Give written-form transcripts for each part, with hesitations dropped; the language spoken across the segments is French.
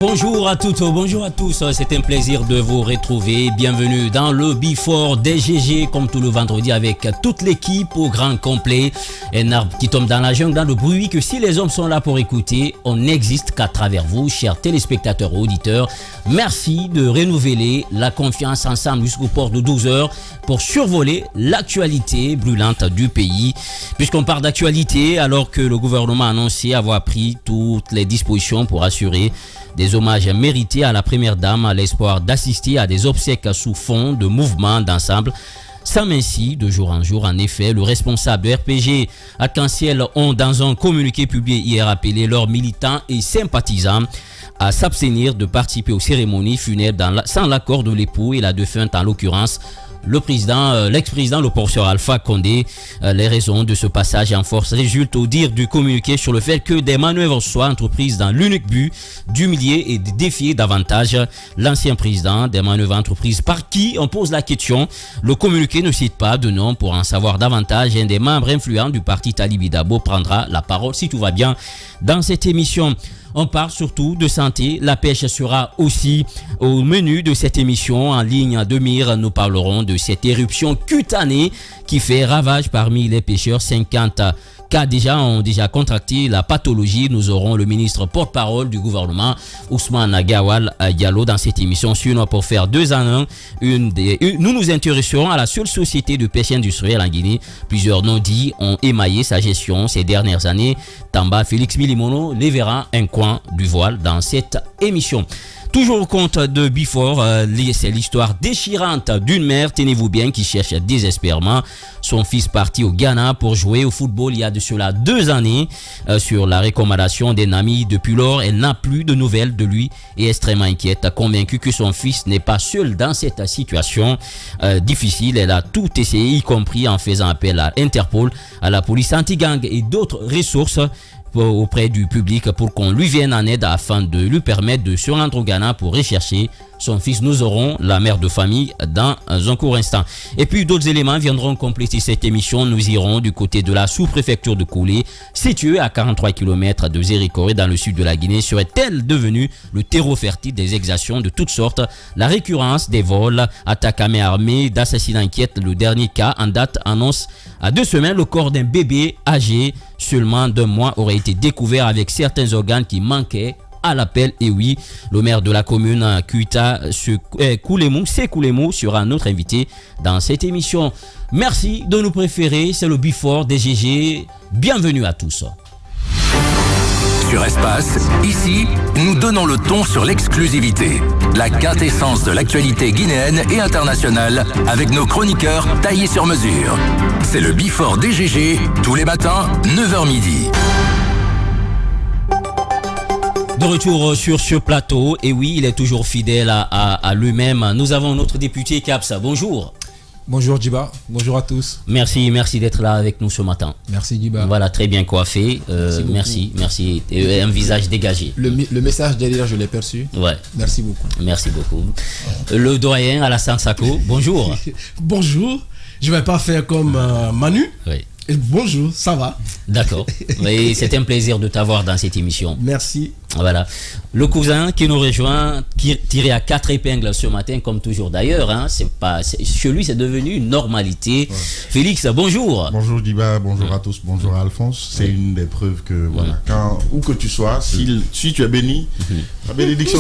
Bonjour à toutes, bonjour à tous, c'est un plaisir de vous retrouver. Bienvenue dans le Before DGG, comme tout le vendredi, avec toute l'équipe au grand complet. Un arbre qui tombe dans la jungle, dans le bruit, que si les hommes sont là pour écouter, on n'existe qu'à travers vous, chers téléspectateurs et auditeurs. Merci de renouveler la confiance ensemble jusqu'au port de 12h pour survoler l'actualité brûlante du pays. Puisqu'on parle d'actualité, alors que le gouvernement a annoncé avoir pris toutes les dispositions pour assurer des hommages mérités à la première dame, à l'espoir d'assister à des obsèques sous fond de mouvements d'ensemble. Sans ainsi, de jour en jour, en effet, le responsable de RPG Arc-en-Ciel ont, dans un communiqué publié hier, appelé leurs militants et sympathisants à s'abstenir de participer aux cérémonies funèbres sans l'accord de l'époux et la défunte, en l'occurrence l'ex-président, le professeur Alpha Condé. Les raisons de ce passage en force résultent au dire du communiqué sur le fait que des manœuvres soient entreprises dans l'unique but d'humilier et de défier davantage l'ancien président. Des manœuvres entreprises par qui? On pose la question. Le communiqué ne cite pas de nom. Pour en savoir davantage, un des membres influents du parti Talibi Dabo prendra la parole si tout va bien dans cette émission. On parle surtout de santé. La pêche sera aussi au menu de cette émission. En ligne de mire, nous parlerons de cette éruption cutanée qui fait ravage parmi les pêcheurs. 50 cas ont déjà contracté la pathologie. Nous aurons le ministre porte-parole du gouvernement, Ousmane Gawal Diallo, dans cette émission. Sinon, pour faire 2 en 1, nous nous intéresserons à la seule société de pêche industrielle en Guinée. Plusieurs non-dits ont émaillé sa gestion ces dernières années. Tamba Félix Milimono les verra un coin du voile dans cette émission. Toujours au compte de Before, c'est l'histoire déchirante d'une mère, tenez-vous bien, qui cherche désespérément son fils parti au Ghana pour jouer au football il y a de cela 2 années. Sur la recommandation d'un ami, depuis lors, elle n'a plus de nouvelles de lui et est extrêmement inquiète, convaincue que son fils n'est pas seul dans cette situation difficile. Elle a tout essayé, y compris en faisant appel à Interpol, à la police anti-gang et d'autres ressources auprès du public pour qu'on lui vienne en aide afin de lui permettre de se rendre au Ghana pour rechercher son fils. Nous aurons la mère de famille dans un court instant. Et puis d'autres éléments viendront compléter cette émission. Nous irons du côté de la sous-préfecture de Koulé, située à 43 km de Zérikore dans le sud de la Guinée. Serait-elle devenue le terreau fertile des exactions de toutes sortes? La récurrence des vols, attaques à main armée, d'assassinats inquiète. Le dernier cas en date annonce à 2 semaines le corps d'un bébé âgé seulement d'1 mois aurait été découvert avec certains organes qui manquaient à l'appel. Et oui, le maire de la commune Kuita, Koulemou sera notre invité dans cette émission. Merci de nous préférer, c'est le Before DGG. Bienvenue à tous. Sur Espace, ici, nous donnons le ton sur l'exclusivité, la quintessence de l'actualité guinéenne et internationale avec nos chroniqueurs taillés sur mesure. C'est le Before DGG, tous les matins, 9h midi. De retour sur ce plateau, et oui, il est toujours fidèle à lui-même. Nous avons notre député Kapsa. Bonjour. Bonjour Djiba, bonjour à tous. Merci d'être là avec nous ce matin. Merci Djiba. Voilà, très bien coiffé. Merci. Un visage dégagé. Le message derrière, je l'ai perçu. Ouais. Merci beaucoup. Merci beaucoup. Le doyen Alassane Sako, bonjour. Bonjour. Je ne vais pas faire comme Manu. Oui. Et bonjour, ça va? D'accord. Oui, c'est un plaisir de t'avoir dans cette émission. Merci. Voilà. Le cousin qui nous rejoint, qui tiré à 4 épingles ce matin, comme toujours d'ailleurs. Hein, chez lui, c'est devenu une normalité. Ouais. Félix, bonjour. Bonjour Diba, bonjour à tous, bonjour à Alphonse. C'est une des preuves que, voilà, où que tu sois, si tu es béni, la bénédiction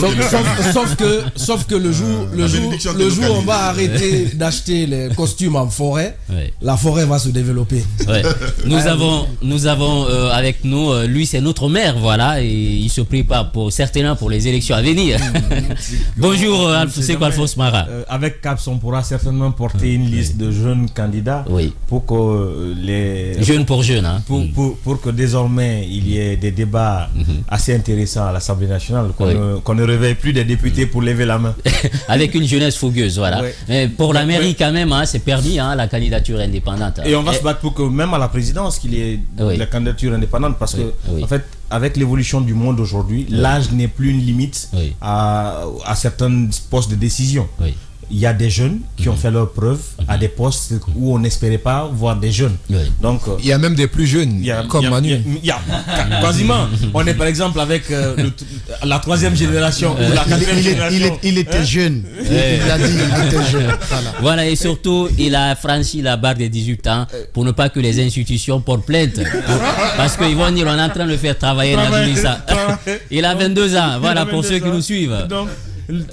sauf que le jour où on va arrêter d'acheter les costumes en forêt, la forêt va se développer. Ouais. Nous avons avec nous, lui c'est notre maire, voilà, et il se prépare certainement pour les élections à venir. Bonjour, c'est quoi Alphonse Mara? Avec CAPS, on pourra certainement porter une liste de jeunes candidats pour que les... Jeunes pour jeunes, hein. Pour que désormais il y ait des débats assez intéressants à l'Assemblée nationale, qu'on ne réveille plus des députés pour lever la main. Avec une jeunesse fougueuse, voilà. Mais pour la mairie quand même, hein, c'est permis, hein, la candidature indépendante. Et on va se battre pour que même à la présidence qu'il y ait la candidature indépendante, parce que en fait, avec l'évolution du monde aujourd'hui, l'âge n'est plus une limite à certains postes de décision. il y a des jeunes qui ont fait leurs preuves à des postes où on n'espérait pas voir des jeunes. Donc, il y a même des plus jeunes, comme Manu. Il y a quasiment. On est par exemple avec la 3e génération ou la 4e génération. Il était jeune. Il a dit il était jeune. Voilà, et surtout, il a franchi la barre des 18 ans pour ne pas que les institutions portent plainte. Parce qu'ils vont dire on est en train de le faire travailler dans l'UNISA. Il a 22 ans, voilà, pour ceux qui nous suivent. Donc,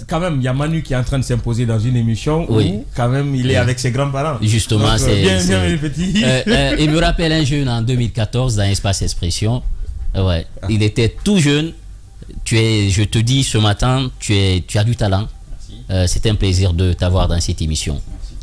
quand même, il y a Manu qui est en train de s'imposer dans une émission où quand même il est avec ses grands-parents. Justement, c'est bien les petits. Il me rappelle un jeune en 2014 dans Espace Expression. Ouais, il était tout jeune. Je te dis ce matin, tu as du talent. C'est un plaisir de t'avoir dans cette émission.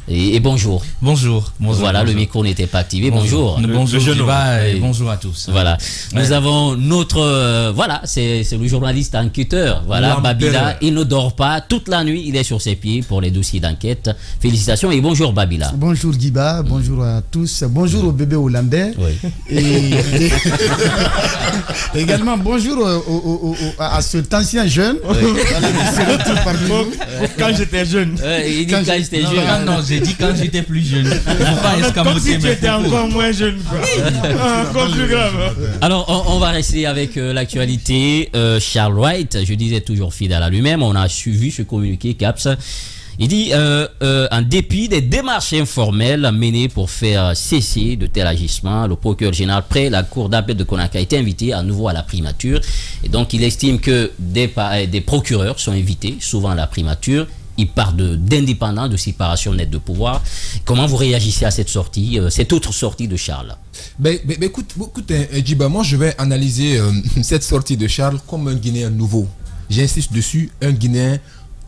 Et bonjour. Bonjour. Voilà, le micro n'était pas activé. Bonjour. Bonjour Jiba et bonjour à tous. Voilà. Nous avons notre... voilà, c'est le journaliste enquêteur. Voilà, Babila. Il ne dort pas. Toute la nuit, il est sur ses pieds pour les dossiers d'enquête. Félicitations et bonjour Babila. Bonjour Jiba, bonjour à tous. Bonjour au bébé hollandais. Oui. Et également bonjour à cet ancien jeune. Oui. Quand j'étais jeune. Il dit quand j'étais jeune. Non, j'ai dit quand j'étais plus jeune. Comme si tu étais encore moins jeune. Encore plus grave. Alors, on va rester avec l'actualité. Charles Wright, je disais toujours fidèle à lui-même, on a suivi ce communiqué CAPS. Il dit, en dépit des démarches informelles menées pour faire cesser de tels agissements, le procureur général près la cour d'appel de Conakry a été invité à nouveau à la primature. Et donc, il estime que des procureurs sont invités, souvent à la primature. Il parle d'indépendance, de séparation nette de pouvoir. Comment vous réagissez à cette sortie, cette autre sortie de Charles? Écoute, Djiba, moi je vais analyser cette sortie de Charles comme un Guinéen nouveau. J'insiste dessus, un Guinéen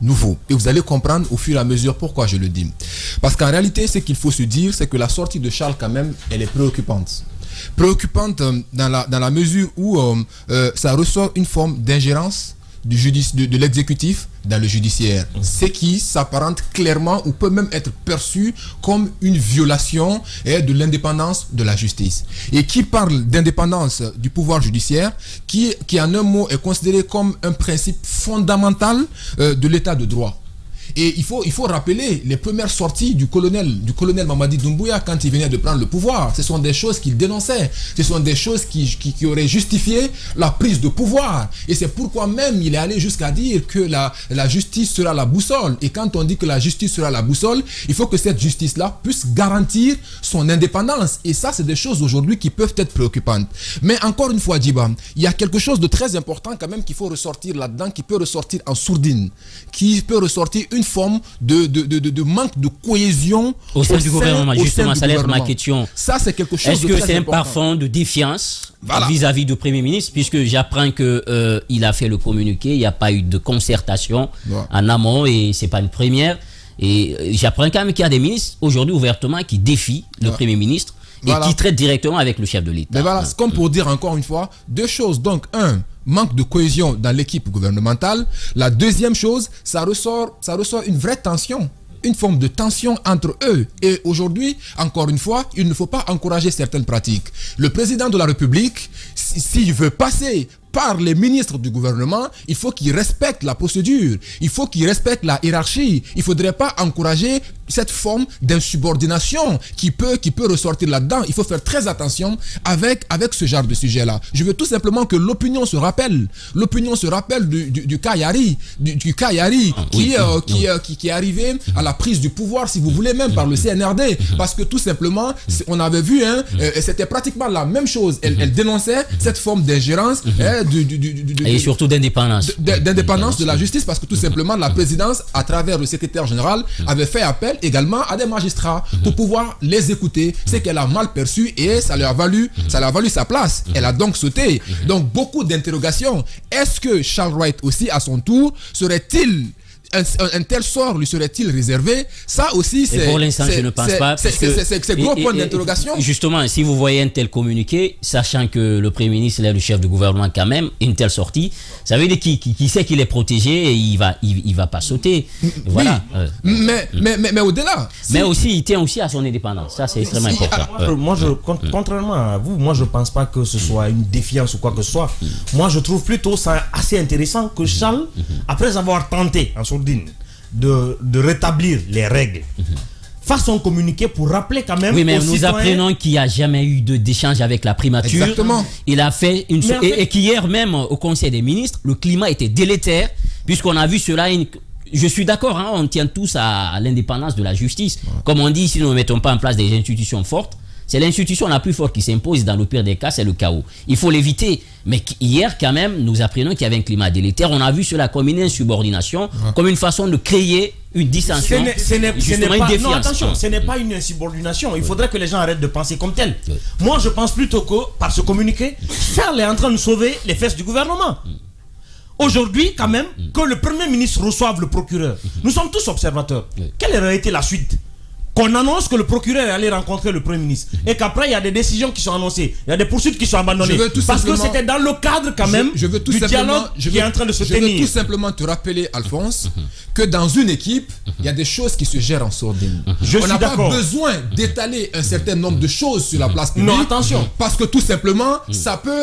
nouveau. Et vous allez comprendre au fur et à mesure pourquoi je le dis. Parce qu'en réalité, ce qu'il faut se dire, c'est que la sortie de Charles, quand même, elle est préoccupante. Préoccupante dans la mesure où ça ressort une forme d'ingérence de l'exécutif dans le judiciaire, ce qui s'apparente clairement ou peut même être perçu comme une violation de l'indépendance de la justice. Et qui parle d'indépendance du pouvoir judiciaire, qui en un mot est considéré comme un principe fondamental de l'état de droit. Et il faut rappeler les premières sorties du colonel Mamadi Doumbouya quand il venait de prendre le pouvoir. Ce sont des choses qu'il dénonçait. Ce sont des choses qui auraient justifié la prise de pouvoir. Et c'est pourquoi même il est allé jusqu'à dire que la justice sera la boussole. Et quand on dit que la justice sera la boussole, il faut que cette justice-là puisse garantir son indépendance. Et ça, c'est des choses aujourd'hui qui peuvent être préoccupantes. Mais encore une fois, Djiba, il y a quelque chose de très important quand même qu'il faut ressortir là-dedans, qui peut ressortir en sourdine, qui peut ressortir une forme de manque de cohésion au sein du gouvernement. Justement, ça allait être ma question. Ça, c'est quelque chose de très important. Est-ce que c'est un parfum de défiance vis-à-vis du Premier ministre, puisque j'apprends qu'il a fait le communiqué, il n'y a pas eu de concertation en amont et ce n'est pas une première. Et j'apprends quand même qu'il y a des ministres aujourd'hui ouvertement qui défient le Premier ministre et qui traitent directement avec le chef de l'État. Mais voilà, c'est comme pour dire encore une fois deux choses. Donc, manque de cohésion dans l'équipe gouvernementale. La deuxième chose, ça ressort une vraie tension, une forme de tension entre eux. Et aujourd'hui, encore une fois, il ne faut pas encourager certaines pratiques. Le président de la République, s'il veut passer par les ministres du gouvernement, il faut qu'ils respectent la procédure, il faut qu'ils respectent la hiérarchie. Il ne faudrait pas encourager cette forme d'insubordination qui peut ressortir là-dedans. Il faut faire très attention avec ce genre de sujet-là. Je veux tout simplement que l'opinion se rappelle du cas Yari, qui est arrivé à la prise du pouvoir, si vous voulez, même par le CNRD, parce que tout simplement, on avait vu, c'était pratiquement la même chose. Elle dénonçait cette forme d'ingérence et surtout d'indépendance de la justice, parce que tout simplement la présidence, à travers le secrétaire général, avait fait appel également à des magistrats pour pouvoir les écouter, ce qu'elle a mal perçu, et ça lui a valu sa place. Elle a donc sauté. Donc beaucoup d'interrogations. Est-ce que Charles Wright aussi, à son tour, serait-il un tel sort lui serait-il réservé? Ça aussi, c'est... Pour l'instant, je ne pense pas. C'est gros point d'interrogation. Justement, si vous voyez un tel communiqué, sachant que le Premier ministre est le chef du gouvernement quand même, une telle sortie, ça veut dire qui sait qu'il est protégé et il va pas sauter. Voilà. Oui. Mais au-delà... Mais aussi, il tient aussi à son indépendance. Ça, c'est extrêmement important. Moi, contrairement à vous, moi, je ne pense pas que ce soit une défiance ou quoi que ce soit. Moi, je trouve plutôt ça assez intéressant que Charles, après avoir tenté en sourdine de rétablir les règles, fasse un communiqué pour rappeler quand même. Oui, mais aux nous citoyens... apprenons qu'il n'y a jamais eu d'échange avec la primature. Exactement. Il a fait une et qu'hier même au Conseil des ministres, le climat était délétère, puisqu'on a vu cela. Je suis d'accord, hein, on tient tous à l'indépendance de la justice. Comme on dit, si nous ne mettons pas en place des institutions fortes, c'est l'institution la plus forte qui s'impose. Dans le pire des cas, c'est le chaos. Il faut l'éviter. Mais hier, quand même, nous apprenons qu'il y avait un climat délétère. On a vu cela comme une insubordination, comme une façon de créer une dissension. Non, attention, ce n'est pas une insubordination. Il faudrait que les gens arrêtent de penser comme tel. Moi, je pense plutôt que, par ce communiqué, Charles est en train de sauver les fesses du gouvernement. Aujourd'hui, quand même, que le Premier ministre reçoive le procureur. Nous sommes tous observateurs. Quelle aurait été la suite? Qu'on annonce que le procureur est allé rencontrer le Premier ministre et qu'après il y a des décisions qui sont annoncées, il y a des poursuites qui sont abandonnées parce que c'était dans le cadre quand même du dialogue qui est en train de se tenir. Je veux tout simplement te rappeler, Alphonse, que dans une équipe, il y a des choses qui se gèrent en sourdine. On n'a pas besoin d'étaler un certain nombre de choses sur la place publique. Non, attention. Parce que tout simplement, ça peut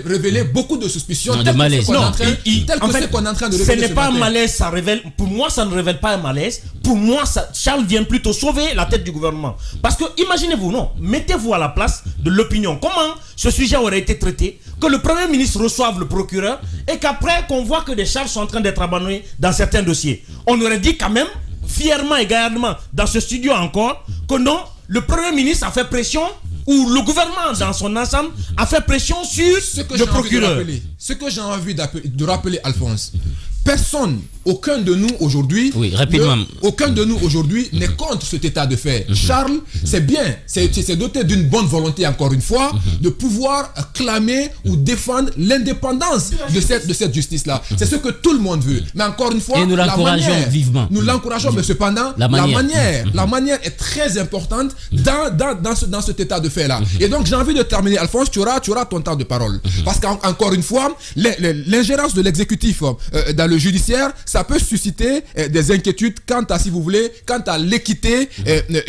révéler beaucoup de suspicions. De malaise. Tel que c'est qu'on est en train de révéler. Ce n'est pas un malaise, ça révèle. Pour moi, ça ne révèle pas un malaise. Pour moi, Charles vient plutôt sauver la tête du gouvernement. Parce que imaginez-vous, non, mettez-vous à la place de l'opinion. Comment ce sujet aurait été traité, que le Premier ministre reçoive le procureur et qu'après qu'on voit que des charges sont en train d'être abandonnées dans certains dossiers. On aurait dit quand même, fièrement et gaillardement, dans ce studio encore, que non, le Premier ministre a fait pression, ou le gouvernement dans son ensemble a fait pression sur le procureur. Ce que j'ai envie de rappeler, Alphonse, personne, aucun de nous aujourd'hui, aucun de nous aujourd'hui n'est contre cet état de fait. Charles, c'est bien, c'est doté d'une bonne volonté, encore une fois, de pouvoir clamer ou défendre l'indépendance de cette justice-là. C'est ce que tout le monde veut. Mais encore une fois, et nous l'encourageons vivement. Nous l'encourageons, mais cependant, la manière est très importante dans cet état de fait-là. Et donc, j'ai envie de terminer, Alphonse, tu auras ton temps de parole. Parce qu'encore une fois, l'ingérence de l'exécutif dans le judiciaire, ça peut susciter des inquiétudes quant à, si vous voulez, quant à l'équité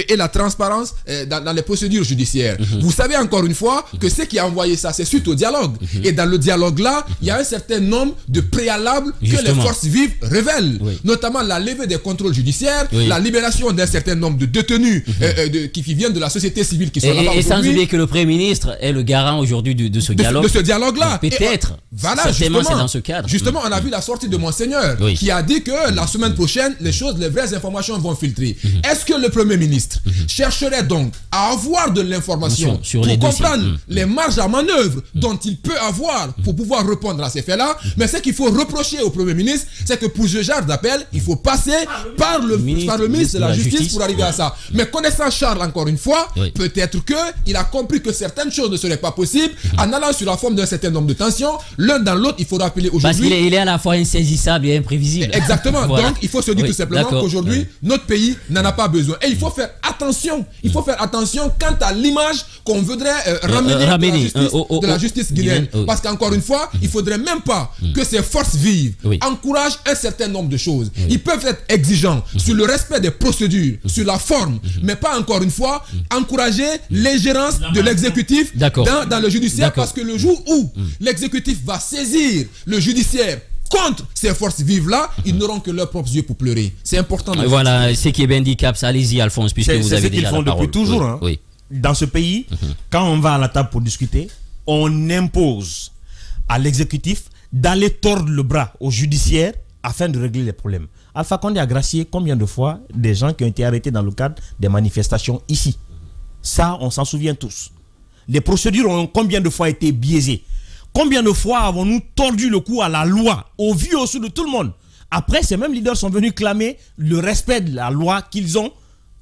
et la transparence dans les procédures judiciaires. Vous savez encore une fois que ce qui a envoyé ça, c'est suite au dialogue. Et dans le dialogue-là, il y a un certain nombre de préalables que les forces vives révèlent. Notamment la levée des contrôles judiciaires, la libération d'un certain nombre de détenus qui viennent de la société civile qui sont là-bas aujourd'hui. Et sans oublier que le Premier ministre est le garant aujourd'hui de ce dialogue. De ce dialogue-là. Peut-être. Voilà, certainement, c'est dans ce cadre. Justement, on a vu la sortie de Monseigneur qui a dit que la semaine prochaine, les vraies informations vont filtrer. Est-ce que le Premier ministre chercherait donc à avoir de l'information pour comprendre les marges à manœuvre dont il peut avoir pour pouvoir répondre à ces faits-là? Mais ce qu'il faut reprocher au Premier ministre, c'est que pour ce genre d'appel, il faut passer par le ministre de la Justice pour arriver à ça. Mais connaissant Charles, encore une fois, peut-être qu'il a compris que certaines choses ne seraient pas possibles en allant sur la forme d'un certain nombre de tensions. L'un dans l'autre, il faut rappeler aujourd'hui. Parce qu'il est à la fois insaisissable et imprévisible. Exactement. Voilà. Donc, il faut se dire tout simplement qu'aujourd'hui, notre pays n'en a pas besoin. Et il faut faire attention. Il faut faire attention quant à l'image qu'on voudrait ramener de la justice guinéenne. Parce qu'encore une fois, il ne faudrait même pas que ces forces vives encouragent un certain nombre de choses. Ils peuvent être exigeants sur le respect des procédures, sur la forme, mais pas encore une fois encourager l'ingérence de l'exécutif dans le judiciaire, parce que le jour où l'exécutif va saisir le judiciaire contre ces forces vives-là, ils n'auront que leurs propres yeux pour pleurer. C'est important. Voilà, ce qui est bien dit, Caps. Allez-y, Alphonse, puisque vous avez déjà la parole. C'est ce qu'ils font depuis toujours. Dans ce pays, quand on va à la table pour discuter, on impose à l'exécutif d'aller tordre le bras au judiciaire afin de régler les problèmes. Alpha Condé a gracié combien de fois des gens qui ont été arrêtés dans le cadre des manifestations ici? Ça, on s'en souvient tous. Les procédures ont combien de fois été biaisées? Combien de fois avons-nous tordu le cou à la loi, au vu au sous de tout le monde? Après, ces mêmes leaders sont venus clamer le respect de la loi qu'ils ont,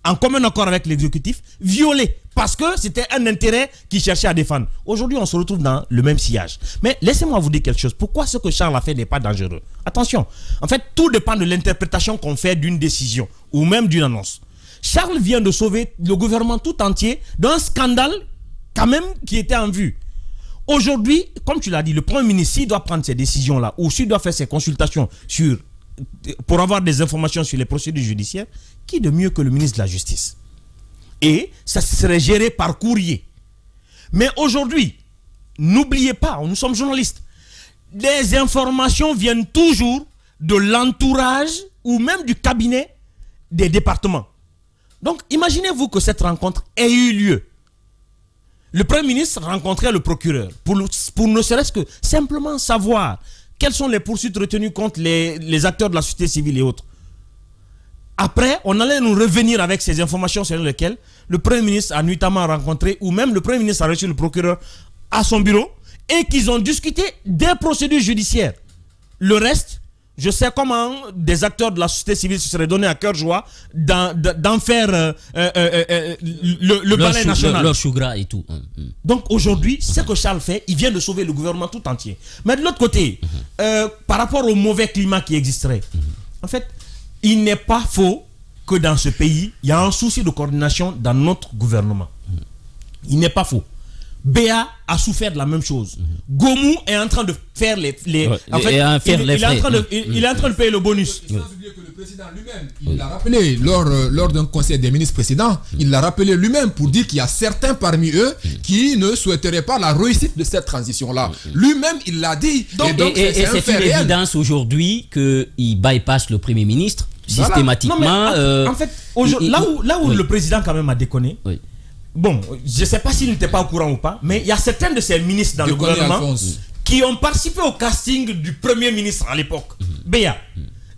en commun accord avec l'exécutif, violé. Parce que c'était un intérêt qu'ils cherchaient à défendre. Aujourd'hui, on se retrouve dans le même sillage. Mais laissez-moi vous dire quelque chose. Pourquoi ce que Charles a fait n'est pas dangereux? Attention. En fait, tout dépend de l'interprétation qu'on fait d'une décision ou même d'une annonce. Charles vient de sauver le gouvernement tout entier d'un scandale quand même qui était en vue. Aujourd'hui, comme tu l'as dit, le Premier ministre, s'il doit prendre ces décisions-là ou s'il doit faire ses consultations pour avoir des informations sur les procédures judiciaires, qui de mieux que le ministre de la Justice? Et ça serait géré par courrier. Mais aujourd'hui, n'oubliez pas, nous sommes journalistes, les informations viennent toujours de l'entourage ou même du cabinet des départements. Donc, imaginez-vous que cette rencontre ait eu lieu. Le Premier ministre rencontrait le procureur pour ne serait-ce que simplement savoir quelles sont les poursuites retenues contre les acteurs de la société civile et autres. Après, on allait nous revenir avec ces informations selon lesquelles le Premier ministre a nuitamment rencontré, ou même le Premier ministre a reçu le procureur à son bureau et qu'ils ont discuté des procédures judiciaires. Le reste, je sais comment des acteurs de la société civile se seraient donné à cœur joie d'en faire le balai national. Leur chougra et tout. Donc aujourd'hui, ce que Charles fait, il vient de sauver le gouvernement tout entier. Mais de l'autre côté, par rapport au mauvais climat qui existerait, en fait, il n'est pas faux que dans ce pays, il y a un souci de coordination dans notre gouvernement. Il n'est pas faux. Béa a souffert de la même chose. Gomu est en train de faire il est en train de payer le bonus. Sans oublier que le président lui-même, il l'a rappelé lors d'un conseil des ministres précédent, il l'a rappelé lui-même pour dire qu'il y a certains parmi eux qui ne souhaiteraient pas la réussite de cette transition-là. Lui-même, il l'a dit. Et c'est une évidence aujourd'hui qu'il bypasse le Premier ministre systématiquement. Non, mais en fait, là où le président quand même a déconné, bon, je ne sais pas s'il n'était pas au courant ou pas, mais il y a certains de ces ministres dans le gouvernement qui ont participé au casting du Premier ministre à l'époque, Béa.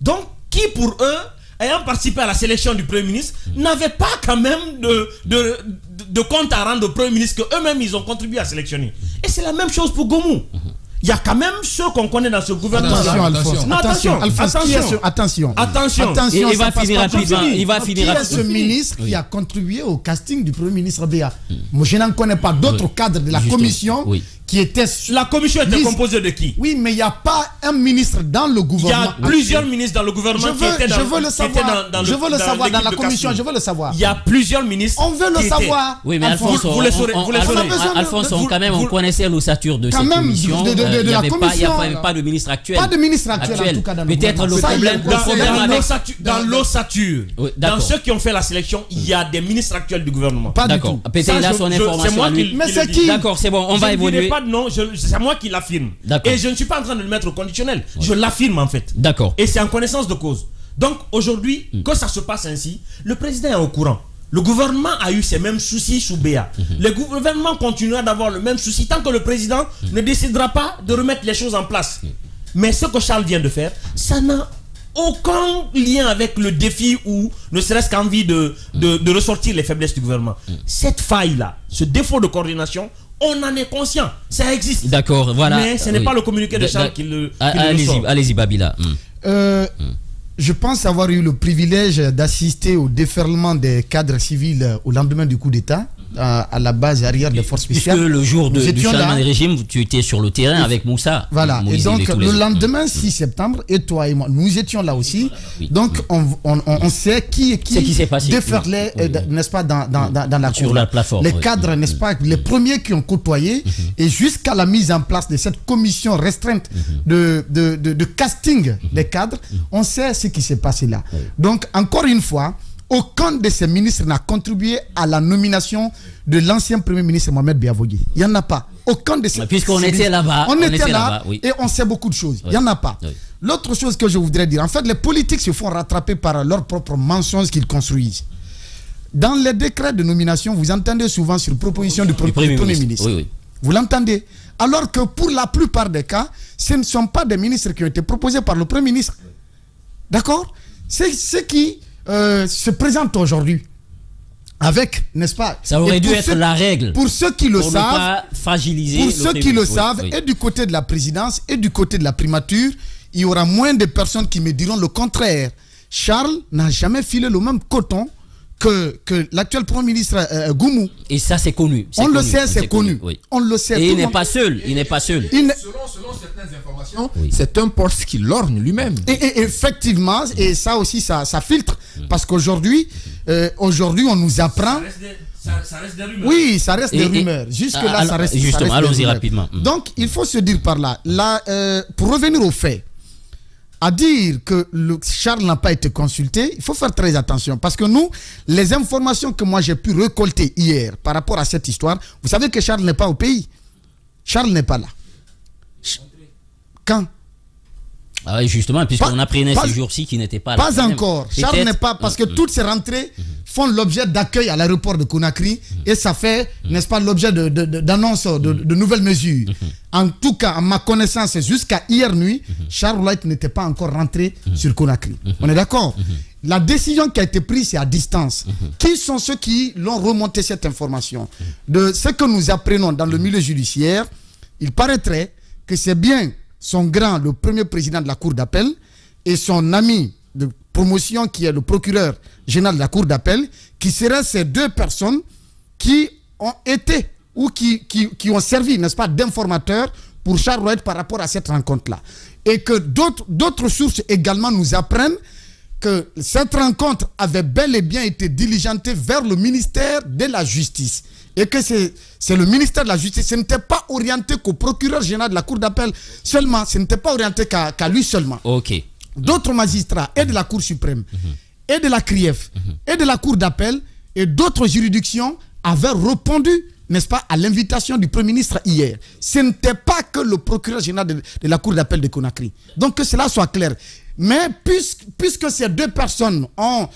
Donc, qui pour eux, ayant participé à la sélection du Premier ministre, n'avaient pas quand même de compte à rendre au Premier ministre qu'eux-mêmes ils ont contribué à sélectionner. Et c'est la même chose pour Gomu. Il y a quand même ceux qu'on connaît dans ce gouvernement. Attention. Il va finir rapidement. Qui est ce ministre qui a contribué au casting du Premier ministre Béa? Moi, je n'en connais pas d'autres cadres de la commission qui étaient... La commission était composée de qui? Oui, mais il n'y a pas un ministre dans le gouvernement. Il y a plusieurs ministres dans le gouvernement qui étaient dans... Je veux le savoir. Je veux le savoir dans la commission. Je veux le savoir. Il y a plusieurs ministres. On veut le savoir. Oui, mais Alphonse, quand même, on connaissait l'ossature de cette commission. Il n'y avait pas de ministre actuel. Pas de ministre actuel, en tout cas, dans le peut-être le problème dans l'ossature, dans ceux qui ont fait la sélection, il y a des ministres actuels du gouvernement. Pas du tout. Peut-être il a son information à lui. Mais c'est qui? D'accord, c'est bon, on va évoluer. Pas de nom, c'est moi qui l'affirme. Et je ne suis pas en train de le mettre au conditionnel. Je l'affirme en fait. D'accord. Et c'est en connaissance de cause. Donc aujourd'hui, que ça se passe ainsi, le président est au courant. Le gouvernement a eu ces mêmes soucis sous Béa. Le gouvernement continuera d'avoir le même souci tant que le président ne décidera pas de remettre les choses en place. Mais ce que Charles vient de faire, ça n'a aucun lien avec le défi ou ne serait-ce qu'envie de ressortir les faiblesses du gouvernement. Cette faille-là, ce défaut de coordination, on en est conscient, ça existe. D'accord, voilà. Mais ce n'est pas le communiqué de Charles qui le sort. Allez-y, Babila. Je pense avoir eu le privilège d'assister au déferlement des cadres civils au lendemain du coup d'État à la base arrière des forces spéciales. Puisque le jour du changement de régime, tu étais sur le terrain avec Moussa. Voilà, et donc le lendemain 6 septembre, et toi et moi, nous étions là aussi. Donc on sait qui s'est passé, déferlait, n'est-ce pas, dans la sur la plateforme. Les cadres, n'est-ce pas, les premiers qui ont côtoyé, et jusqu'à la mise en place de cette commission restreinte de casting des cadres, on sait ce qui s'est passé là. Donc, encore une fois, aucun de ces ministres n'a contribué à la nomination de l'ancien Premier ministre Mohamed Biavogué. Il n'y en a pas. Aucun de ces... Puisqu'on était là-bas. On était là et on sait beaucoup de choses. Il n'y en a pas. L'autre chose que je voudrais dire, en fait, les politiques se font rattraper par leurs propres mensonges qu'ils construisent. Dans les décrets de nomination, vous entendez souvent sur proposition du Premier ministre. Vous l'entendez. Alors que pour la plupart des cas, ce ne sont pas des ministres qui ont été proposés par le Premier ministre. D'accord? C'est ce qui... se présente aujourd'hui avec, n'est-ce pas? Ça aurait dû être la règle. Pour ceux qui le savent, ne pas fragiliser pour ceux qui le savent, et du côté de la présidence et du côté de la primature, il y aura moins de personnes qui me diront le contraire. Charles n'a jamais filé le même coton que l'actuel Premier ministre Goumou. Et ça, c'est connu. On le sait, c'est connu. On le sait. Et il n'est pas seul. Il n'est pas seul. Selon certaines informations, c'est un poste qui l'orne lui-même. Et effectivement, et ça aussi, ça filtre. Parce qu'aujourd'hui, on nous apprend... Ça reste des rumeurs. Oui, ça reste des rumeurs. Jusque-là, ça reste. Justement, allons-y rapidement. Donc, il faut se dire par là, pour revenir aux faits, à dire que Charles n'a pas été consulté, il faut faire très attention. Parce que nous, les informations que moi j'ai pu récolter hier par rapport à cette histoire, vous savez que Charles n'est pas au pays. Charles n'est pas là. Quand? Ah oui, justement, puisqu'on apprenait ces jours-ci qui n'était pas là. Pas encore. Charles n'est pas, parce que toutes ces rentrées font l'objet d'accueil à l'aéroport de Conakry et ça fait, n'est-ce pas, l'objet d'annonces de nouvelles mesures. En tout cas, à ma connaissance, jusqu'à hier nuit, Charles Wright n'était pas encore rentré sur Conakry. On est d'accord? La décision qui a été prise, c'est à distance. Qui sont ceux qui l'ont remonté cette information? De ce que nous apprenons dans le milieu judiciaire, il paraîtrait que c'est bien son grand, le premier président de la Cour d'appel, et son ami de promotion qui est le procureur général de la Cour d'appel, qui seraient ces deux personnes qui ont été ou qui ont servi, n'est-ce pas, d'informateurs pour Charles Wright par rapport à cette rencontre-là. Et que d'autres sources également nous apprennent que cette rencontre avait bel et bien été diligentée vers le ministère de la Justice. Et que c'est le ministère de la Justice. Ce n'était pas orienté qu'au procureur général de la Cour d'appel seulement. Ce n'était pas orienté qu'à lui seulement. Ok. D'autres magistrats et de la Cour suprême, et de la CRIEF, et de la Cour d'appel, et d'autres juridictions avaient répondu, n'est-ce pas, à l'invitation du Premier ministre hier. Ce n'était pas que le procureur général de la Cour d'appel de Conakry. Donc que cela soit clair. Mais puisque ces deux personnes ont...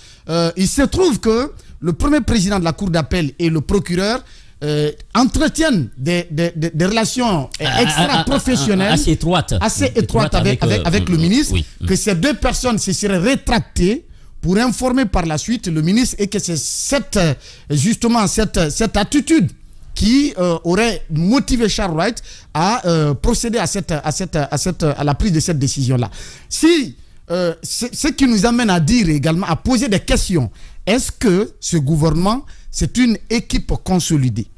il se trouve que le premier président de la Cour d'appel et le procureur entretiennent des relations extra-professionnelles assez étroites avec le ministre, que ces deux personnes se seraient rétractées pour informer par la suite le ministre et que c'est cette attitude qui aurait motivé Charles Wright à procéder à la prise de cette décision-là. Si ce qui nous amène à dire également, à poser des questions, est-ce que ce gouvernement, c'est une équipe consolidée?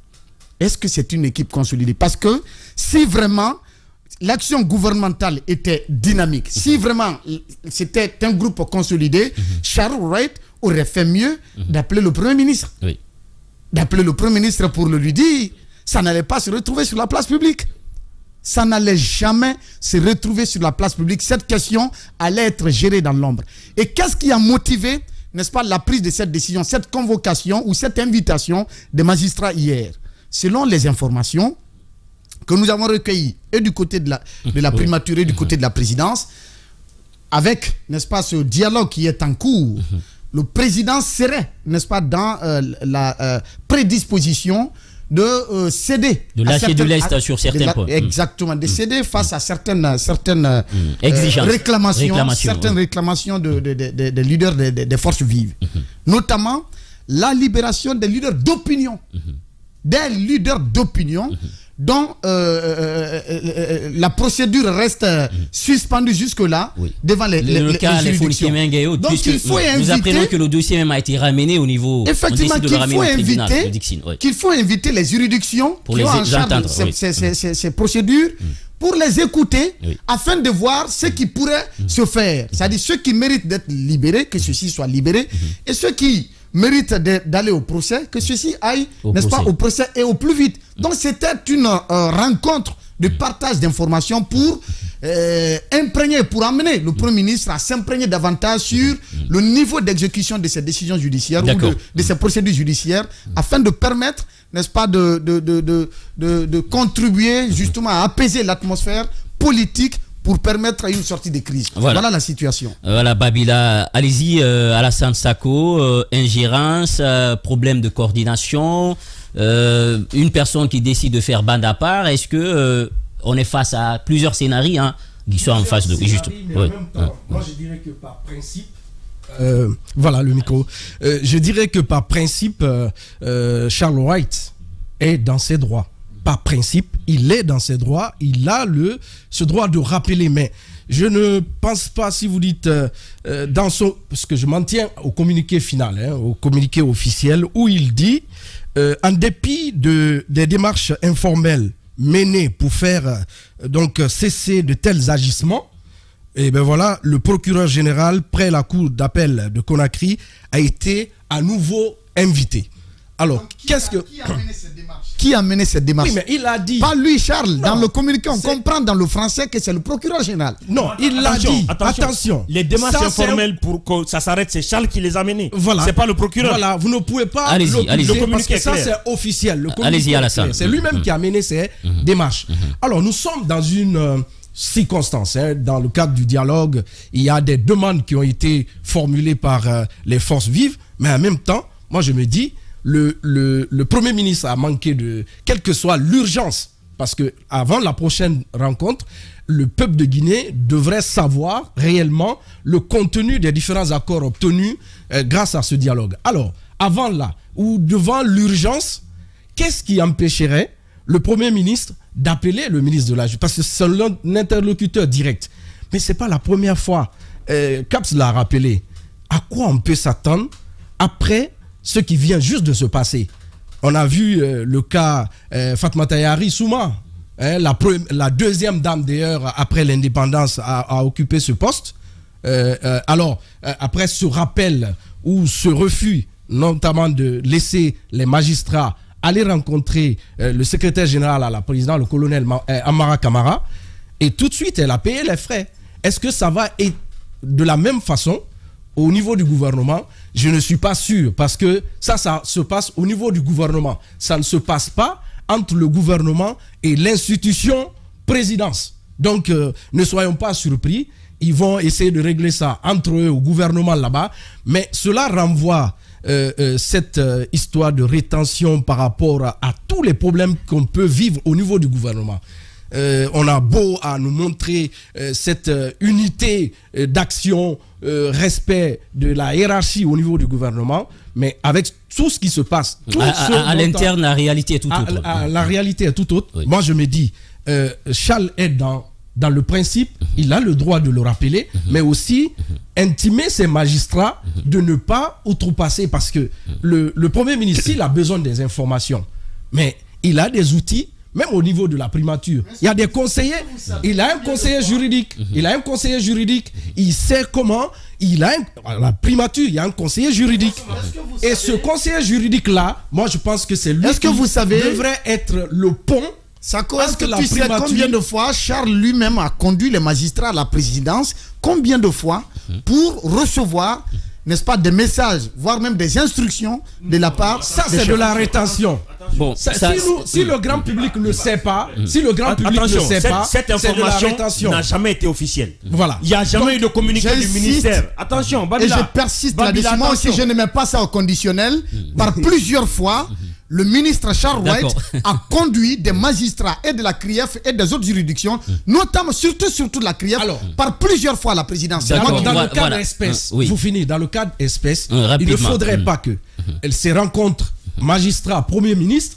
Est-ce que c'est une équipe consolidée? Parce que si vraiment l'action gouvernementale était dynamique, si vraiment c'était un groupe consolidé, Charles Wright aurait fait mieux d'appeler le Premier ministre. Oui. D'appeler le Premier ministre pour le lui dire, ça n'allait pas se retrouver sur la place publique. Ça n'allait jamais se retrouver sur la place publique. Cette question allait être gérée dans l'ombre. Et qu'est-ce qui a motivé, n'est-ce pas, la prise de cette décision, cette convocation ou cette invitation des magistrats hier? Selon les informations que nous avons recueillies, et du côté de la primature et du côté de la présidence, avec, n'est-ce pas, ce dialogue qui est en cours, le président serait, n'est-ce pas, dans la prédisposition de céder. De lâcher de l'Est sur certains points. Exactement, de céder face à certaines réclamations des leaders des forces vives. Notamment la libération des leaders d'opinion. Des leaders d'opinion dont la procédure reste suspendue jusque-là devant les juridictions. Donc il faut inviter... Nous apprenons que le dossier même a été ramené au niveau... Effectivement, qu'il faut inviter les juridictions pour qui les ont en charge ces procédures pour les écouter afin de voir ce qui pourrait se faire. C'est-à-dire ceux qui méritent d'être libérés, que ceux-ci soient libérés, et ceux qui méritent d'aller au procès, que ceux-ci aillent, n'est-ce pas, au procès et au plus vite. Donc c'était une rencontre de partage d'informations pour pour amener le Premier ministre à s'imprégner davantage sur le niveau d'exécution de ces décisions judiciaires ou de ces procédures judiciaires afin de permettre, n'est-ce pas, de contribuer justement à apaiser l'atmosphère politique pour permettre une sortie de crise. Voilà la situation. Voilà, Babila. Allez-y, Alassane Sako, ingérence, problème de coordination, une personne qui décide de faire bande à part. Est-ce que on est face à plusieurs scénarios qui sont en face de... Juste. Moi, je dirais que par principe... voilà le micro. Je dirais que par principe, Charles Wright est dans ses droits. Par principe, il est dans ses droits, il a ce droit de rappeler, mais je ne pense pas, si vous dites parce que je m'en tiens au communiqué final, au communiqué officiel, où il dit, en dépit des démarches informelles menées pour faire cesser de tels agissements, et ben voilà, le procureur général près la cour d'appel de Conakry a été à nouveau invité. Alors, qui a mené cette démarche? Oui, mais il a dit. Pas lui, Charles. Dans le communiqué, on comprend dans le français que c'est le procureur général. Non, il l'a dit. Attention. Les démarches informelles pour que ça s'arrête, c'est Charles qui les a menées. Voilà. C'est pas le procureur. Voilà, vous ne pouvez pas. Allez-y. Parce que ça, c'est officiel. Allez-y, Alassane. C'est lui-même qui a mené ces démarches. Alors, nous sommes dans une circonstances. Dans le cadre du dialogue, il y a des demandes qui ont été formulées par les forces vives, mais en même temps, moi je me dis, le Premier ministre a manqué de... Quelle que soit l'urgence, parce que avant la prochaine rencontre, le peuple de Guinée devrait savoir réellement le contenu des différents accords obtenus grâce à ce dialogue. Alors, avant là, ou devant l'urgence, qu'est-ce qui empêcherait le Premier ministre d'appeler le ministre de la Justice? Parce que c'est un interlocuteur direct. Mais ce n'est pas la première fois. Caps l'a rappelé. À quoi on peut s'attendre après ce qui vient juste de se passer? On a vu le cas Fatmata Yari Souma. La deuxième dame d'ailleurs après l'indépendance a occupé ce poste. Après ce rappel ou ce refus notamment de laisser les magistrats aller rencontrer le secrétaire général à la présidence, le colonel Amara Kamara, et tout de suite elle a payé les frais. Est-ce que ça va être de la même façon au niveau du gouvernement? Je ne suis pas sûr, parce que ça se passe au niveau du gouvernement. Ça ne se passe pas entre le gouvernement et l'institution présidence. Donc, ne soyons pas surpris. Ils vont essayer de régler ça entre eux, au gouvernement là-bas. Mais cela renvoie cette histoire de rétention par rapport à tous les problèmes qu'on peut vivre au niveau du gouvernement. On a beau à nous montrer cette unité d'action, respect de la hiérarchie au niveau du gouvernement, mais avec tout ce qui se passe à l'interne, la réalité est tout autre. La réalité est tout autre. Oui. Moi je me dis, Charles est dans le principe, il a le droit de le rappeler, mais aussi intimer ses magistrats de ne pas outrepasser, parce que le Premier ministre, il a besoin des informations, mais il a des outils. Même au niveau de la primature, il y a des conseillers, il a un conseiller juridique, il sait comment, à la primature, il y a un conseiller juridique. Et ce conseiller juridique-là, moi je pense que c'est lui qui devrait être le pont. Sako, est-ce que tu sais combien de fois Charles lui-même a conduit les magistrats à la présidence, combien de fois pour recevoir, n'est-ce pas, des messages, voire même des instructions de la part... Ça, c'est de la rétention. Bon, si le grand public ne sait pas, cette information n'a jamais été officielle. Voilà. Il n'y a jamais eu de communiqué du ministère. Attention, Babila. Et je persiste là-dessus. Moi aussi, je ne mets pas ça au conditionnel. Par plusieurs fois, le ministre Charles White a conduit des magistrats et de la CRIEF et des autres juridictions, notamment, surtout de la CRIEF, par plusieurs fois à la présidence. Dans le cadre espèce, vous finissez, dans le cadre espèce, il ne faudrait pas que ces rencontres magistrat, Premier ministre,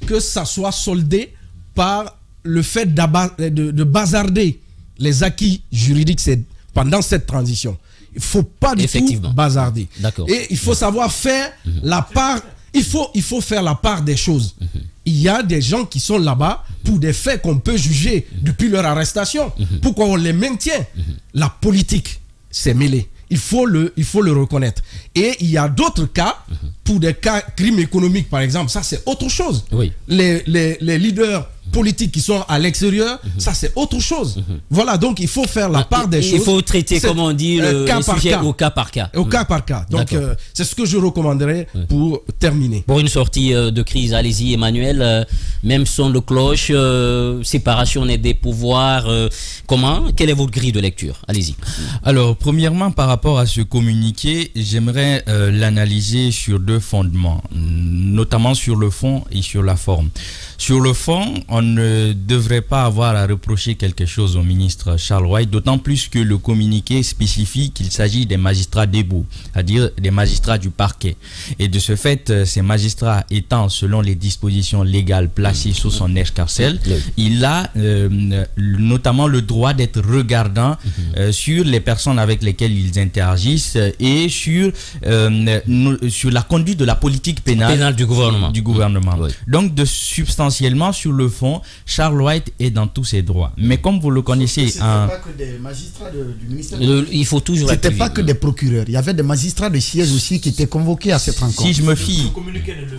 que ça soit soldé par le fait de bazarder les acquis juridiques pendant cette transition. Il ne faut pas du tout bazarder. Et il faut savoir faire la part, il faut faire la part des choses. Il y a des gens qui sont là-bas pour des faits qu'on peut juger depuis leur arrestation. Pourquoi on les maintient? La politique s'est mêlée. Il faut le reconnaître. Et il y a d'autres cas, pour des cas crimes économiques par exemple, ça c'est autre chose. Oui. Les leaders politiques qui sont à l'extérieur, ça c'est autre chose. Voilà, donc il faut faire la part des choses. Il faut traiter, comme on dit, le sujet au cas par cas. Au cas par cas. Donc c'est ce que je recommanderais pour terminer. Pour une sortie de crise, allez-y Emmanuel, même son de cloche, séparation des pouvoirs, quelle est votre grille de lecture? Allez-y. Alors, premièrement, par rapport à ce communiqué, j'aimerais l'analyser sur deux fondements, notamment sur le fond et sur la forme. Sur le fond, on ne devrait pas avoir à reprocher quelque chose au ministre Charles White, d'autant plus que le communiqué spécifie qu'il s'agit des magistrats debout, c'est-à-dire des magistrats du parquet. Et de ce fait, ces magistrats étant, selon les dispositions légales, placés sous son escarcelle, il a notamment le droit d'être regardant sur les personnes avec lesquelles ils interagissent et sur la conduite de la politique pénale du gouvernement. Donc, substantiellement, sur le fond, Charles White est dans tous ses droits. Mais comme vous le connaissez... Ce n'était pas que des magistrats du ministère. Il faut toujours... C'était pas que des procureurs. Il y avait des magistrats de siège aussi qui étaient convoqués à cette rencontre. Si je me fie...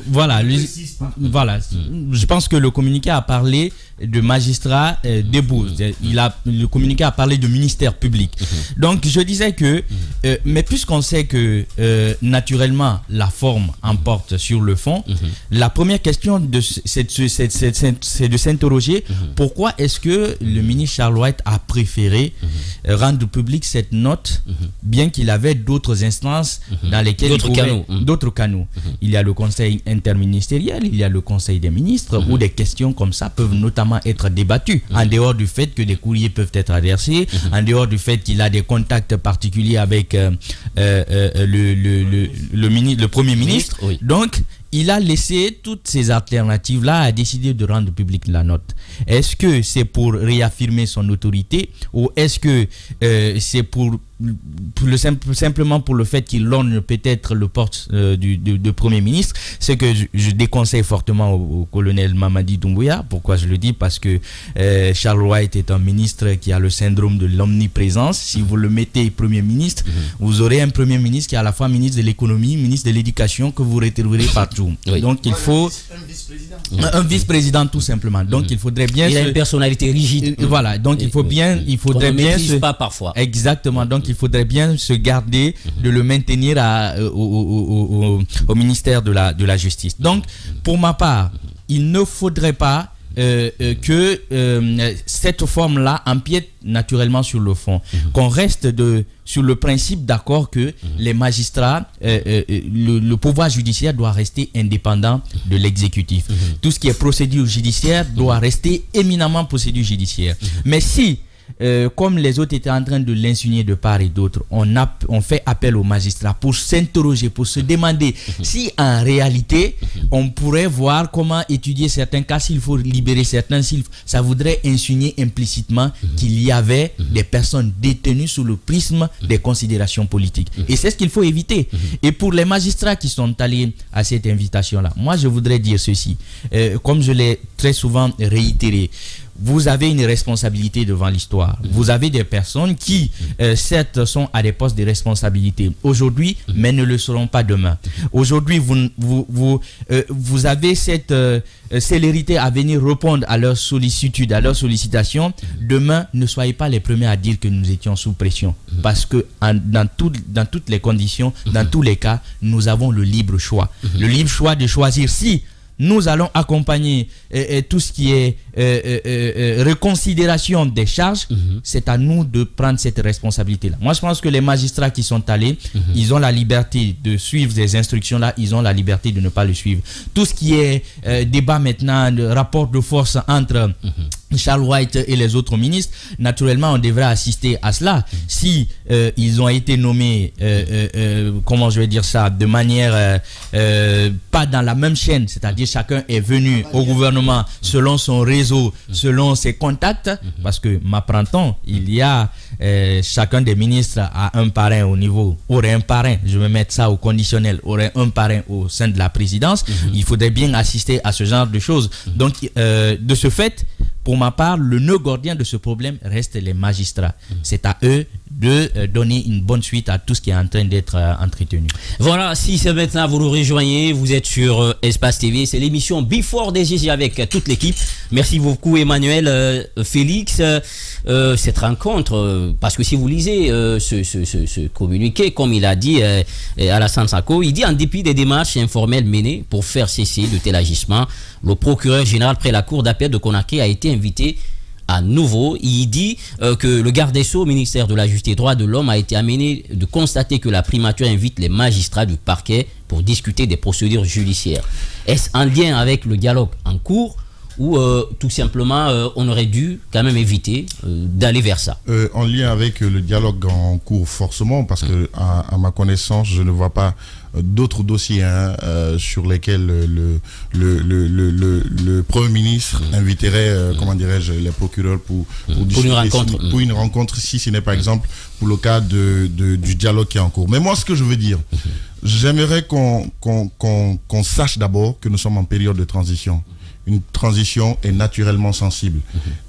Voilà. Je pense que le communiqué a parlé de magistrats debout. Le communiqué a parlé de ministère public. Donc, je disais que Mais puisqu'on sait que naturellement la forme emporte sur le fond, la première question c'est de s'interroger pourquoi est-ce que le ministre Charles White a préféré rendre publique cette note, bien qu'il avait d'autres instances dans lesquelles d'autres canaux. Il y a le conseil interministériel, il y a le conseil des ministres, où des questions comme ça peuvent notamment être débattues, en dehors du fait que des courriers peuvent être adressés, en dehors du fait qu'il a des contacts particuliers avec le premier ministre. Donc, il a laissé toutes ces alternatives-là, a décidé de rendre publique la note. Est-ce que c'est pour réaffirmer son autorité, ou est-ce que c'est simplement pour le fait qu'il lorgne peut-être le porte du Premier ministre? Ce que je déconseille fortement au colonel Mamadi Doumbouya. Pourquoi je le dis? Parce que Charles White est un ministre qui a le syndrome de l'omniprésence. Si vous le mettez Premier ministre, vous aurez un Premier ministre qui est à la fois ministre de l'économie, ministre de l'éducation, que vous retrouverez partout. Donc il faut un vice-président tout simplement. Donc il faudrait bien. Il a une personnalité rigide. Voilà. Donc il faudrait bien pas parfois. Exactement. Donc il faudrait bien se garder de le maintenir au ministère de la Justice. Donc pour ma part, il ne faudrait pas que cette forme-là empiète naturellement sur le fond. Qu'on reste sur le principe d'accord que les magistrats, le pouvoir judiciaire doit rester indépendant de l'exécutif. Tout ce qui est procédure judiciaire doit rester éminemment procédure judiciaire. Mais si comme les autres étaient en train de l'insinuer de part et d'autre, on fait appel aux magistrats pour s'interroger, pour se demander si en réalité on pourrait voir comment étudier certains cas, s'il faut libérer certains, ça voudrait insinuer implicitement qu'il y avait des personnes détenues sous le prisme des considérations politiques. Et c'est ce qu'il faut éviter. Et pour les magistrats qui sont allés à cette invitation-là, moi je voudrais dire ceci, comme je l'ai très souvent réitéré, vous avez une responsabilité devant l'histoire. Vous avez des personnes qui, certes, sont à des postes de responsabilité aujourd'hui, mais ne le seront pas demain. Aujourd'hui, vous avez cette célérité à venir répondre à leurs sollicitudes, à leurs sollicitations. Demain, ne soyez pas les premiers à dire que nous étions sous pression. Parce que dans toutes les conditions, dans tous les cas, nous avons le libre choix. Le libre choix de choisir si nous allons accompagner tout ce qui est reconsidération des charges. C'est à nous de prendre cette responsabilité-là. Moi, je pense que les magistrats qui sont allés, ils ont la liberté de suivre ces instructions-là, ils ont la liberté de ne pas le suivre. Tout ce qui est débat maintenant, de rapport de force entre Charles White et les autres ministres, naturellement, on devrait assister à cela. Si ils ont été nommés, comment je vais dire ça, de manière pas dans la même chaîne, c'est-à-dire chacun est venu au gouvernement selon son réseau, selon ses contacts, parce que m'apprend-on, il y a chacun des ministres a un parrain au niveau, aurait un parrain, je vais mettre ça au conditionnel, aurait un parrain au sein de la présidence. Il faudrait bien assister à ce genre de choses. Donc, de ce fait, pour ma part, le nœud gordien de ce problème reste les magistrats. C'est à eux de donner une bonne suite à tout ce qui est en train d'être entretenu. Voilà, si c'est maintenant vous nous rejoignez, vous êtes sur Espace TV, c'est l'émission Before DGG avec toute l'équipe. Merci beaucoup Emmanuel, Félix, cette rencontre, parce que si vous lisez ce communiqué, comme il a dit Alassane Sako, il dit en dépit des démarches informelles menées pour faire cesser de tel agissement, le procureur général près la cour d'appel de Conakry a été invité à nouveau. Il dit que le garde des Sceaux au ministère de la Justice et des Droits de l'Homme a été amené de constater que la primature invite les magistrats du parquet pour discuter des procédures judiciaires. Est-ce en lien avec le dialogue en cours ou tout simplement on aurait dû quand même éviter d'aller vers ça? En lien avec le dialogue en cours forcément, parce que à ma connaissance, je ne vois pas d'autres dossiers sur lesquels le Premier ministre inviterait, comment dirais-je, les procureurs pour une rencontre, si ce n'est par exemple pour le cas du dialogue qui est en cours. Mais moi, ce que je veux dire, j'aimerais qu'on sache d'abord que nous sommes en période de transition. Une transition est naturellement sensible.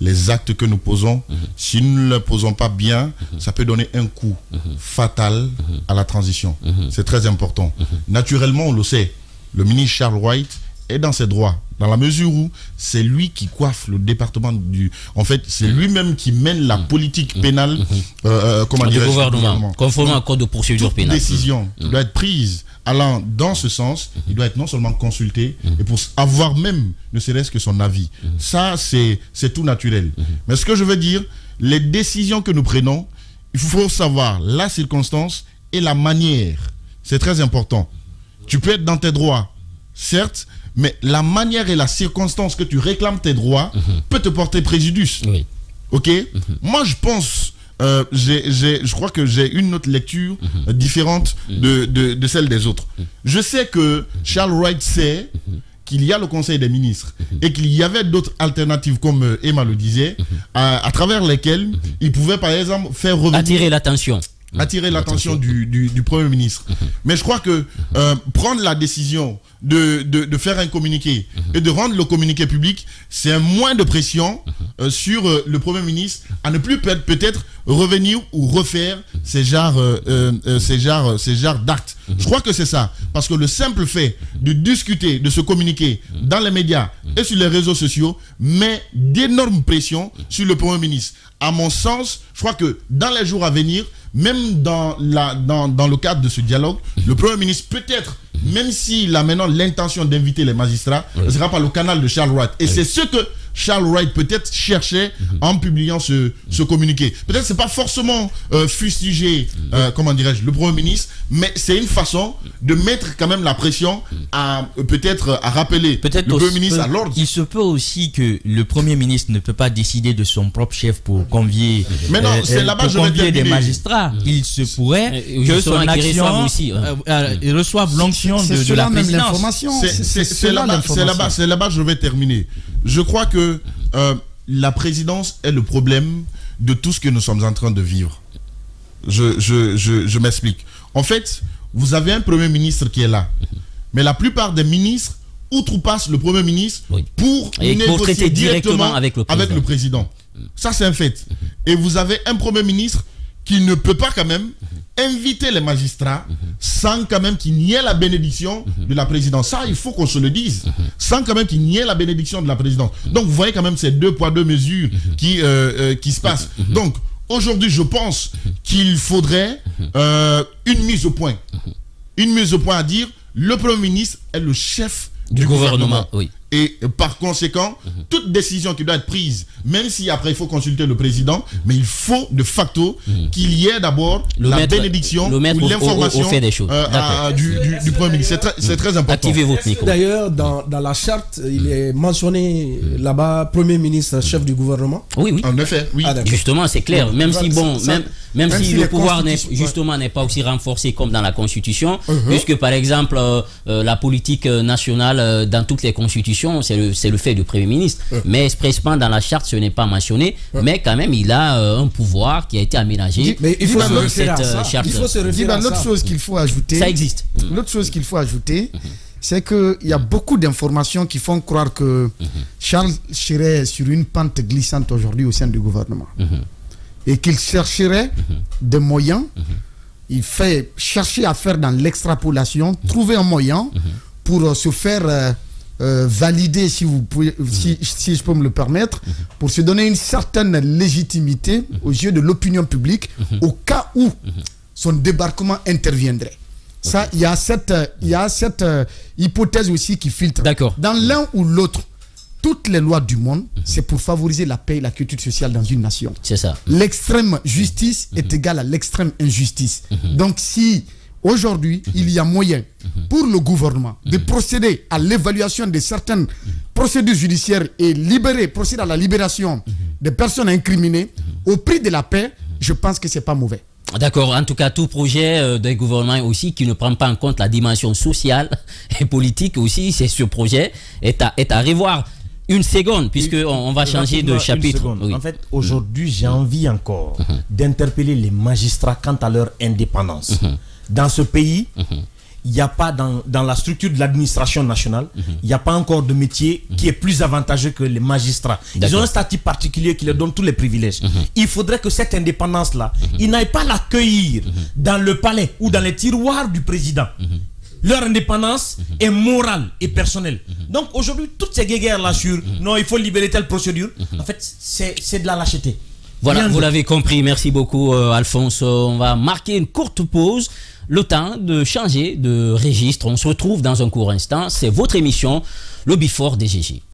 Les actes que nous posons, si nous ne les posons pas bien, ça peut donner un coup fatal à la transition. C'est très important. Naturellement, on le sait, le ministre Charles White est dans ses droits, dans la mesure où c'est lui qui coiffe le département du... En fait, c'est lui-même qui mène la politique pénale du gouvernement. Conformément au code de procédure pénale. Toute décision doit être prise allant dans ce sens, il doit être non seulement consulté, et pour avoir même, ne serait-ce que son avis. Ça, c'est tout naturel. Mais ce que je veux dire, les décisions que nous prenons, il faut savoir la circonstance et la manière. C'est très important. Tu peux être dans tes droits, certes, mais la manière et la circonstance que tu réclames tes droits peut te porter préjudice. Oui. Ok. Moi, je pense, je crois que j'ai une autre lecture différente de celle des autres. Je sais que Charles Wright sait qu'il y a le Conseil des ministres et qu'il y avait d'autres alternatives, comme Emma le disait, à travers lesquelles il pouvait, par exemple, faire revenir... Attirer l'attention du Premier ministre. Mais je crois que prendre la décision de faire un communiqué et de rendre le communiqué public, c'est un moins de pression sur le Premier ministre à ne plus peut-être revenir ou refaire ces genres d'actes. Je crois que c'est ça. Parce que le simple fait de discuter, de se communiquer dans les médias et sur les réseaux sociaux met d'énormes pressions sur le Premier ministre. À mon sens, je crois que dans les jours à venir, même dans le cadre de ce dialogue, le Premier ministre peut-être, même s'il a maintenant l'intention d'inviter les magistrats, ne sera pas le canal de Charles Wright. Et c'est ce que Charles Wright peut-être cherchait en publiant ce communiqué. Peut-être c'est pas forcément fustiger, comment dirais-je, le Premier ministre, mais c'est une façon de mettre quand même la pression à rappeler le Premier ministre à l'ordre. Il se peut aussi que le Premier ministre ne peut pas décider de son propre chef pour convier, des magistrats. Il se pourrait que son action reçoive l'onction de la présidence. C'est là-bas que je vais terminer. Je crois que la présidence est le problème de tout ce que nous sommes en train de vivre. Je m'explique. En fait, vous avez un Premier ministre qui est là. Mais la plupart des ministres outrepassent le Premier ministre pour négocier directement avec le président. Ça, c'est un fait. Et vous avez un Premier ministre qui ne peut pas quand même inviter les magistrats sans quand même qu'il n'y ait la bénédiction de la présidence. Ça, il faut qu'on se le dise. Sans quand même qu'il n'y ait la bénédiction de la présidence. Donc, vous voyez quand même ces 2 poids 2 mesures qui se passent. Donc, aujourd'hui, je pense qu'il faudrait une mise au point. Une mise au point à dire, le Premier ministre est le chef du gouvernement. Oui. Et par conséquent, toute décision qui doit être prise, même si après il faut consulter le président, mais il faut de facto qu'il y ait d'abord la bénédiction ou l'information du Premier ministre. C'est très important. Activez votre micro. D'ailleurs, dans la charte, il est mentionné là-bas Premier ministre, chef du gouvernement. Oui. En effet, oui. Justement, c'est clair. Même si le pouvoir n'est pas aussi renforcé comme dans la Constitution, puisque par exemple, la politique nationale dans toutes les constitutions, c'est le fait du Premier ministre. Mais expressément dans la charte, ce n'est pas mentionné. Mais quand même, il a un pouvoir qui a été aménagé. Mais il faut se référer à l'autre chose qu'il faut ajouter. Ça existe. L'autre chose qu'il faut ajouter, c'est qu'il y a beaucoup d'informations qui font croire que Charles serait sur une pente glissante aujourd'hui au sein du gouvernement. Et qu'il chercherait des moyens. Il fait chercher à faire dans l'extrapolation, trouver un moyen pour se faire valider, si je peux me le permettre, pour se donner une certaine légitimité aux yeux de l'opinion publique au cas où son débarquement interviendrait. Ça, il y a cette hypothèse aussi qui filtre. Dans l'un ou l'autre, toutes les lois du monde, c'est pour favoriser la paix et la quiétude sociale dans une nation. C'est ça. L'extrême justice est égale à l'extrême injustice. Donc si aujourd'hui, il y a moyen pour le gouvernement de procéder à l'évaluation de certaines procédures judiciaires et procéder à la libération des personnes incriminées au prix de la paix, je pense que ce n'est pas mauvais. D'accord. En tout cas, tout projet d'un gouvernement aussi qui ne prend pas en compte la dimension sociale et politique aussi, c'est ce projet est à revoir. Une seconde, puisqu'on va changer de chapitre. En fait, aujourd'hui, j'ai envie encore d'interpeller les magistrats quant à leur indépendance. Dans ce pays, il n'y a pas dans la structure de l'administration nationale, il n'y a pas encore de métier qui est plus avantageux que les magistrats. Ils ont un statut particulier qui leur donne tous les privilèges. Il faudrait que cette indépendance-là, ils n'aillent pas l'accueillir dans le palais ou dans les tiroirs du président. Leur indépendance est morale et personnelle. Donc aujourd'hui, toutes ces guéguerres-là sur non, il faut libérer telle procédure, en fait, c'est de la lâcheté. Voilà, vous l'avez compris. Merci beaucoup, Alphonse. On va marquer une courte pause. Le temps de changer de registre. On se retrouve dans un court instant. C'est votre émission, le Before DGG.